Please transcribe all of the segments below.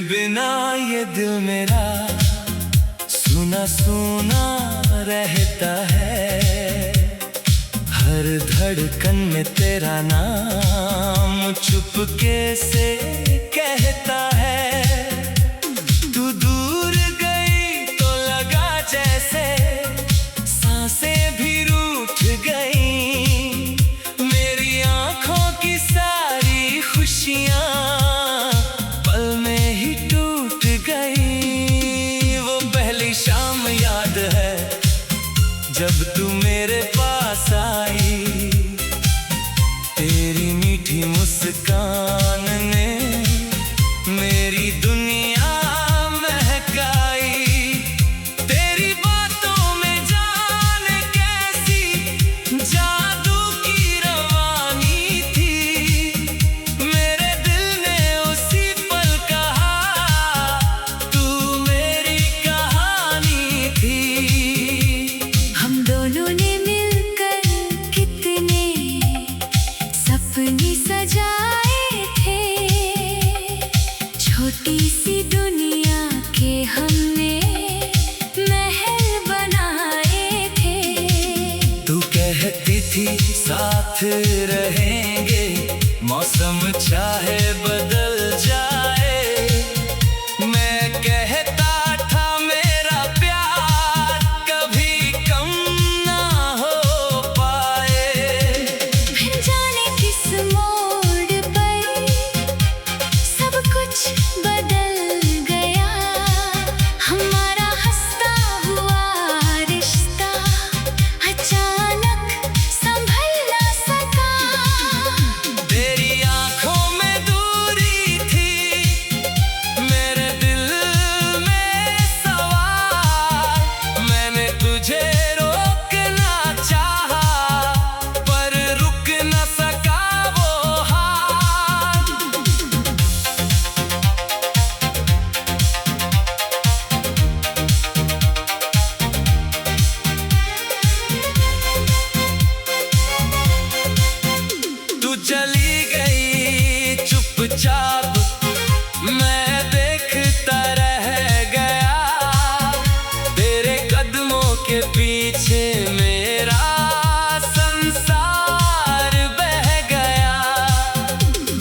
बिना ये दिल मेरा सुना सुना रहता है। हर धड़कन में तेरा नाम चुपके से कहता है। तू दूर गई तो लगा जैसे सांसें भी रूठ गई। मेरी आंखों की सारी खुशियां जब तू मेरे पास आई। तेरी मीठी मुस्कान ने मेरी दुनिया महकाई। तेरी बातों में जाने कैसी जादू की रवानी थी। मेरे दिल ने उसी पल कहा तू मेरी कहानी थी। सपने सजाए थे, छोटी सी दुनिया के हमने महल बनाए थे। तू कहती थी साथ रहेंगे, मौसम चाहे बदल जाए। मैं कहता था मेरा प्यार कभी कम ना हो पाए। फिर जाने किस मोड़ पर सब कुछ बदल गया। हमारा हंसता हुआ रिश्ता अचानक संभल ना सका। तेरी आंखों में दूरी थी, मेरे दिल में सवाल। मैंने तुझे रोकना चाहा पर रुक न सका वो हाथ। तू चली गई चुपचाप, मैं देखता रह गया। तेरे कदमों के पीछे मेरा संसार बह गया।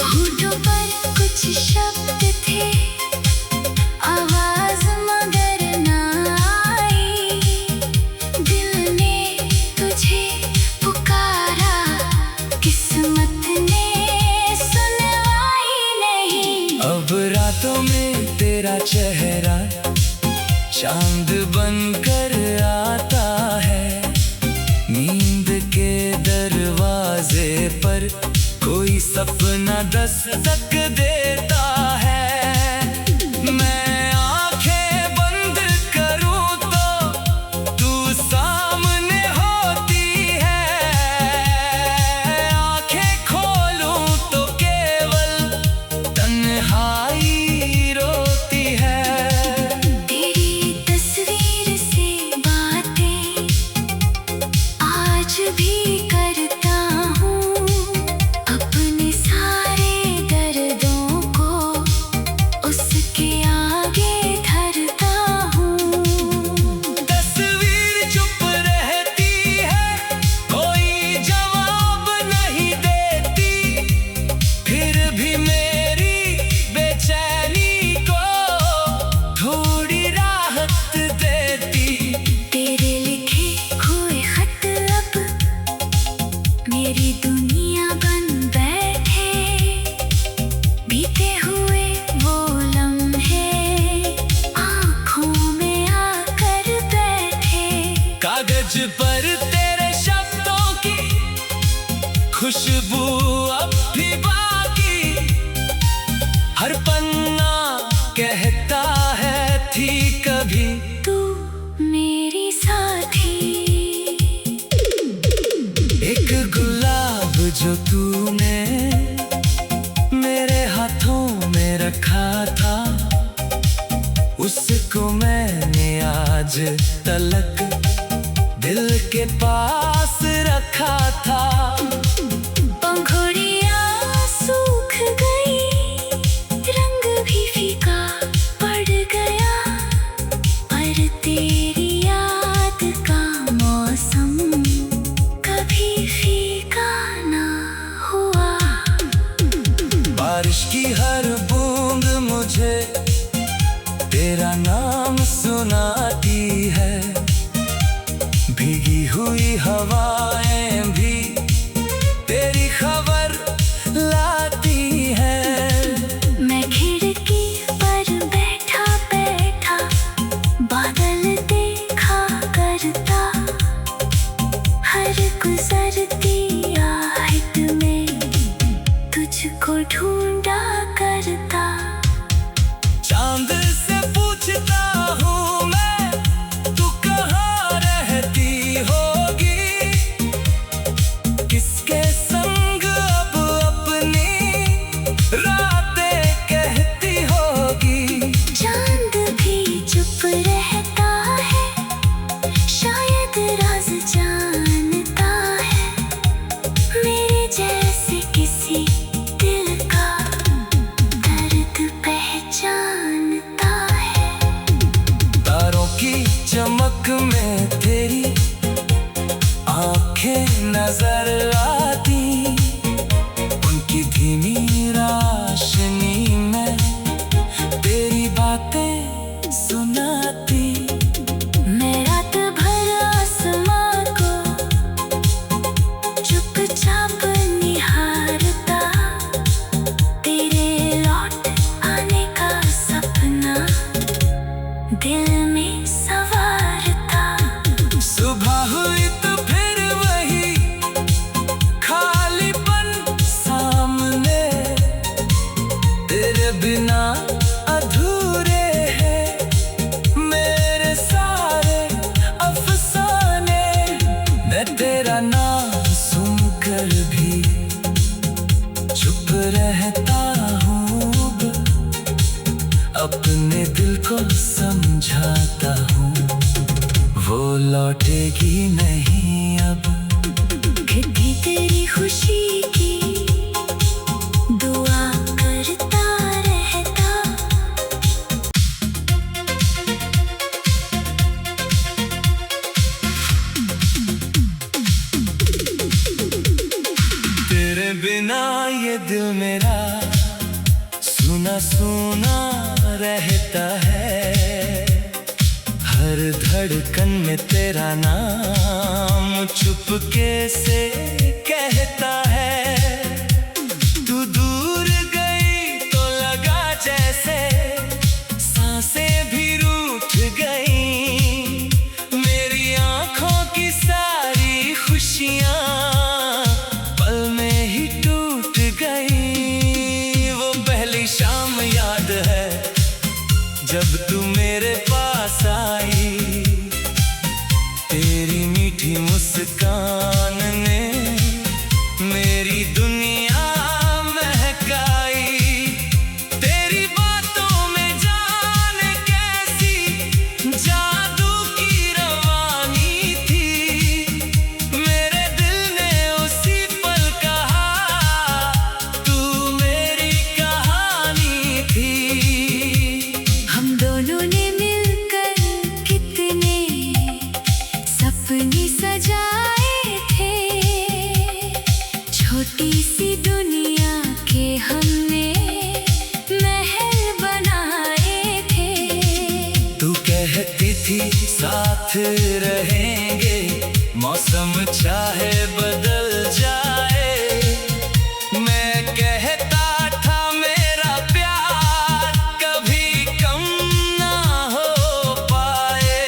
होठों पर कुछ शब्द थे, आवाज मगर ना आई। दिल ने तुझे पुकारा, किस्मत ने सुनवाई नहीं। अब रातों में तेरा चेहरा चांद बनकर आता है। नींद के दरवाजे पर कोई सपना दस्तक देता है। मैं आंखें बंद करूं तो तू सामने होती है। आंखें खोलूं तो केवल तन्हाई रोती है। तेरी तस्वीर से बातें आज भी करता हूँ। अपने सारे दर्दों उसको मैंने आज तलक दिल के पास रखा था। पंखुड़ियाँ सूख गई, रंग भी फीका पड़ गया, पर तेरी याद का मौसम कभी फीका ना हुआ। बारिश की हर बूंद मुझे तेरा नाम सुनाती है, भीगी हुई हवाएं भी तेरी खबर लाती है। मैं खिड़की पर बैठा बैठा बादल देखा करता, हर गुजरती आहट में तुझको ढूंढा करता। चांद से पूछता हूँ मैं, तू कहाँ रहती होगी, किसके संग अब अपनी रातें कहती होगी। चांद भी चुप रहता है, शायद राज जानता है, मेरे जैसे किसी दिल का दर्द पहचानता है। तारों की चमक में तेरी आंखें नजर आती, उनकी धीमी रोशनी में तेरी बातें सुनाती। मैं रात भर आसमां को चुपचाप निहारता, तेरे लौट आने का सपना दिल में सवारता। सुबह हुई तो फिर वही खालीपन सामने, तेरे बिना अधूरे हैं मेरे सारे अफसाने। मैं तेरा नाम सुनकर भी चुप रहता हूँ, अपने दिल को समझाता हूँ, वो लौटेगी नहीं अब। कभी तेरी खुशी की दुआ करता रहता। तेरे बिना ये दिल मेरा सुना सुना रहता है, हर धड़कन में तेरा नाम चुपके से कहता है। तू दूर गई तो लगा जैसे सांसें भी रूठ गई, मेरी आंखों की सारी खुशियां पल में ही टूट गई। वो पहली शाम याद है जब तू मेरे पास आई, तेरी मीठी मुस्कान ने मेरी दुनिया महकाई। तेरी बातों में जाने कैसी जादू की रवानी थी, मेरे दिल ने उसी पल कहा तू मेरी कहानी थी। हम दोनों ने मिलकर कितने सपने सजाए थे, छोटी सी दुनिया के हमने महल बनाए थे। तू कहती थी साथ रहेंगे, मौसम चाहे बदल जाए, मैं कहता था मेरा प्यार कभी कम ना हो पाए।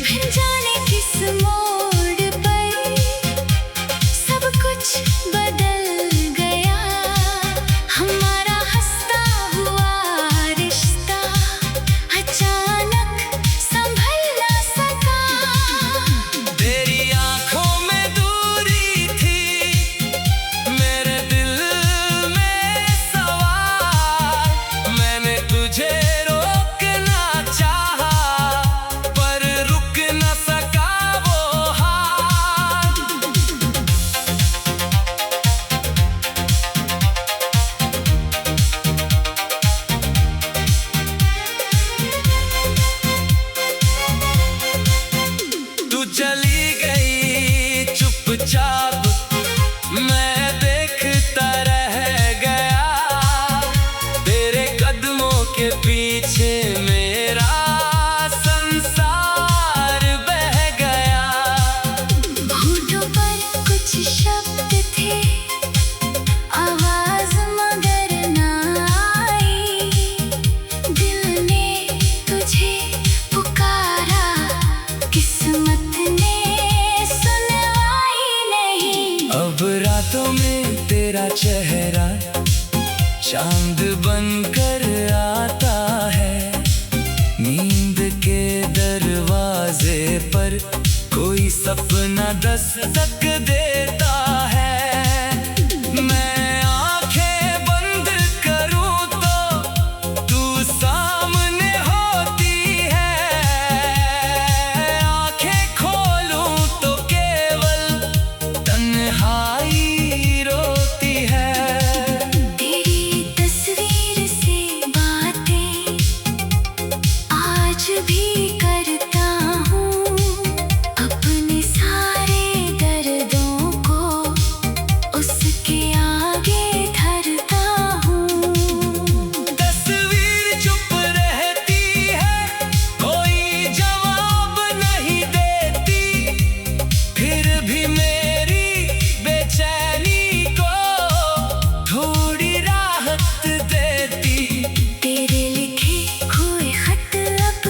फिर जाने किस मोड़ पर सब कुछ बदल गया, हमारा हंसता हुआ रिश्ता अचानक संभल ना सका। तेरी आंखों में दूरी चली गई चुपचाप, मैं देखता रह गया। तेरे कदमों के पीछे मेरा संसार बह गया। होठों पर कुछ शब्द थे, आवाज मगर ना आई। दिल ने तुझे पुकारा, किस्मत ने सुनवाई नहीं। अब रातों में तेरा चेहरा चांद बनकर आता है। नींद के दरवाजे पर कोई सपना दस्तक देता है। मैं आंखें बंद करूं तो तू सामने होती है, आंखें खोलूं तो केवल तन्हाई रोती है। तेरी तस्वीर से बातें आज भी करता हूँ, अपने सारे दर्दों को उसके आगे धरता हूँ। तस्वीर चुप रहती है, कोई जवाब नहीं देती, फिर भी मेरी बेचैनी को थोड़ी राहत देती। तेरे लिखे हुए खत अब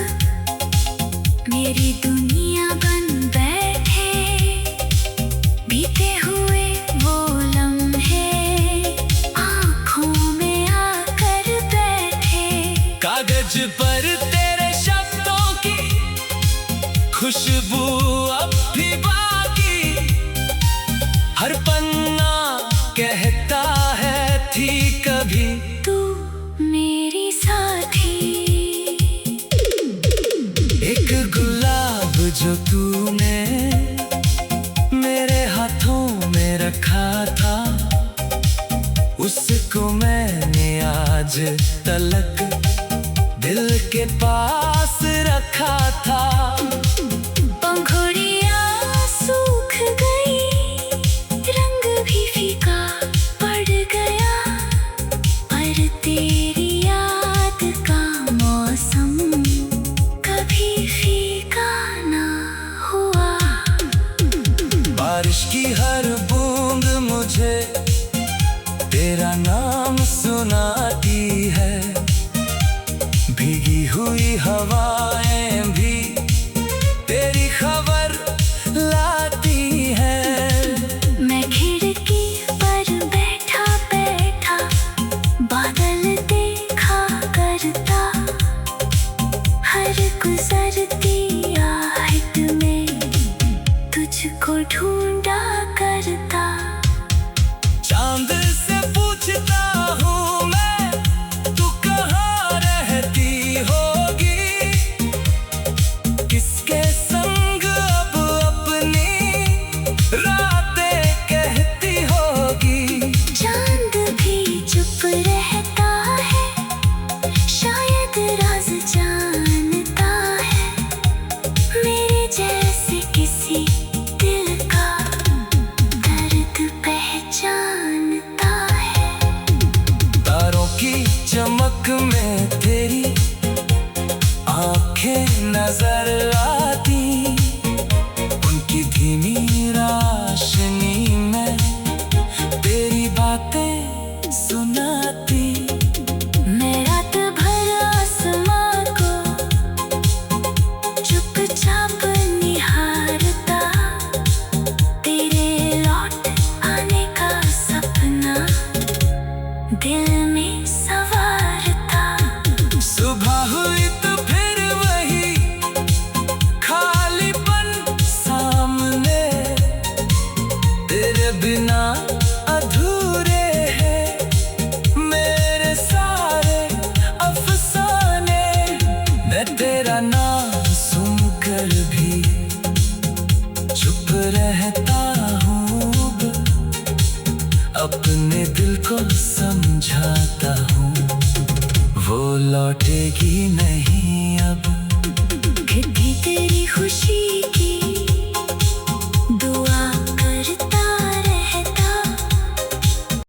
मेरी दुनिया बन बैठे। बीते हुए वो लम्हे आँखों में आकर बैठे। कागज पर तेरे शब्दों की खुशबू अब भी बाकी, हर पन्ना कहता है थी कभी तू मेरी साथी। एक गुलाब जो तूने मेरे हाथों में रखा था, उसको मैंने आज तलक दिल के पास रखा था। पंखुड़ियाँ सूख गई, रंग भी फीका पड़ गया, पर तेरी याद का मौसम कभी फीका ना हुआ। बारिश की हर बूंद मुझे तेरा नाम सुनाती है, भीगी हुई हवाएं भी तेरी खबर लाती है। मैं खिड़की पर बैठा बैठा बादल देखा करता, हर गुजरती आहट में तुझको ढूंढा करता। चांद से पूछता हूँ मैं, तू कहाँ रहती होगी, किसके संग अब अपनी रातें कहती होगी। चांद भी चुप रहता है, शायद राज जानता है, मेरे जैसे किसी दिल का दर्द पहचानता है। तारों की चमक में तेरी आंखें नजर आती, उनकी धीमी रोशनी में तेरी बातें सुनाती। मैं रात भर आसमां को चुपचाप निहारता, तेरे लौट आने का सपना दिल में संवारता। सुबह हुई तो फिर वही खालीपन सामने, तेरे बिना अधूरे हैं मेरे सारे अफसाने। मैं तेरा नाम सुनकर भी चुप रहता हूँ, अपने दिल को समझाता हूँ, वो लौटेगी नहीं अब। कभी तेरी खुशी